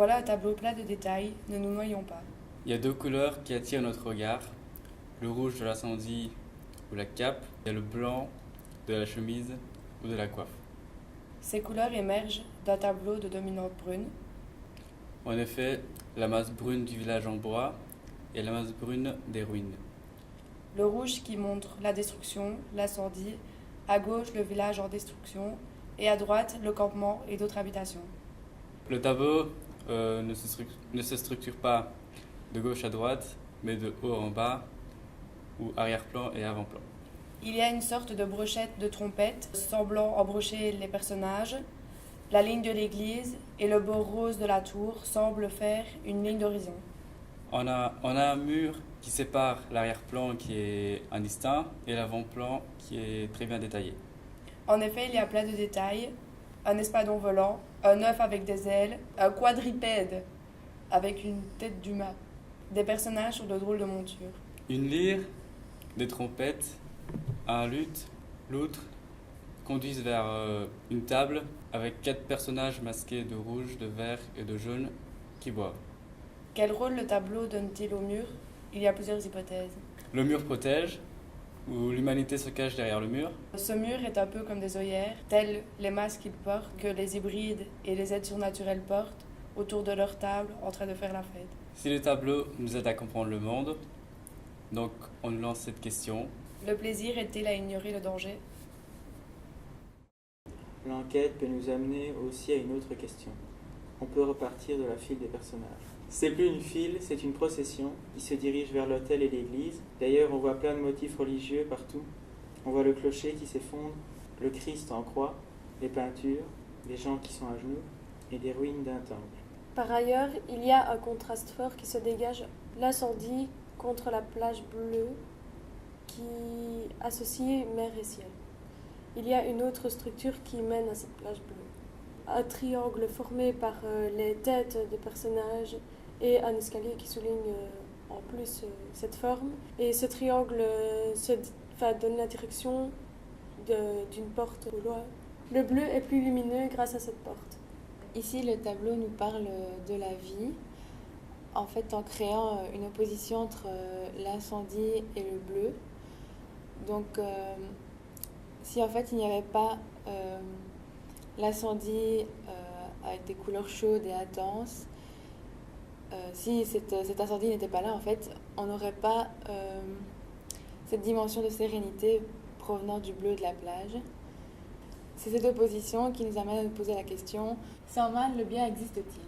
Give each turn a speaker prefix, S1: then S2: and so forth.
S1: Voilà un tableau plein de détails, ne nous noyons pas.
S2: Il y a deux couleurs qui attirent notre regard, le rouge de l'incendie ou la cape, et le blanc de la chemise ou de la coiffe.
S1: Ces couleurs émergent d'un tableau de dominante brune.
S2: En effet, la masse brune du village en bois et la masse brune des ruines.
S1: Le rouge qui montre la destruction, l'incendie, à gauche le village en destruction, et à droite le campement et d'autres habitations.
S2: Le tableau ne se structure pas de gauche à droite, mais de haut en bas, ou arrière-plan et avant-plan.
S1: Il y a une sorte de brochette de trompette semblant embrocher les personnages. La ligne de l'église et le bord rose de la tour semblent faire une ligne d'horizon.
S2: On a un mur qui sépare l'arrière-plan qui est indistinct et l'avant-plan qui est très bien détaillé.
S1: En effet, il y a plein de détails. Un espadon volant, un œuf avec des ailes, un quadripède avec une tête d'humain, des personnages sur de drôles de montures.
S2: Une lyre, des trompettes, un luth, l'outre conduisent vers une table avec 4 personnages masqués de rouge, de vert et de jaune qui boivent.
S1: Quel rôle le tableau donne-t-il au mur? Il y a plusieurs hypothèses.
S2: Le mur protège, où l'humanité se cache derrière le mur.
S1: Ce mur est un peu comme des œillères, tels les masques qu'ils portent, que les hybrides et les êtres surnaturels portent, autour de leur table, en train de faire la fête.
S2: Si le tableau nous aide à comprendre le monde, donc on nous lance cette question.
S1: Le plaisir est-il à ignorer le danger?
S3: L'enquête peut nous amener aussi à une autre question. On peut repartir de la file des personnages. C'est plus une file, c'est une procession qui se dirige vers l'autel et l'église. D'ailleurs, on voit plein de motifs religieux partout. On voit le clocher qui s'effondre, le Christ en croix, les peintures, des gens qui sont à genoux et des ruines d'un temple.
S4: Par ailleurs, il y a un contraste fort qui se dégage, l'incendie contre la plage bleue qui associe mer et ciel. Il y a une autre structure qui mène à cette plage bleue. Un triangle formé par les têtes des personnages et un escalier qui souligne en plus cette forme. Et ce triangle donne la direction d'une porte au loin. Le bleu est plus lumineux grâce à cette porte.
S5: Ici, le tableau nous parle de la vie, en fait en créant une opposition entre l'incendie et le bleu. Donc, si en fait il n'y avait pas l'incendie avec des couleurs chaudes et intenses, si cet incendie n'était pas là, en fait, on n'aurait pas cette dimension de sérénité provenant du bleu de la plage. C'est cette opposition qui nous amène à nous poser la question, sans mal, le bien existe-t-il ?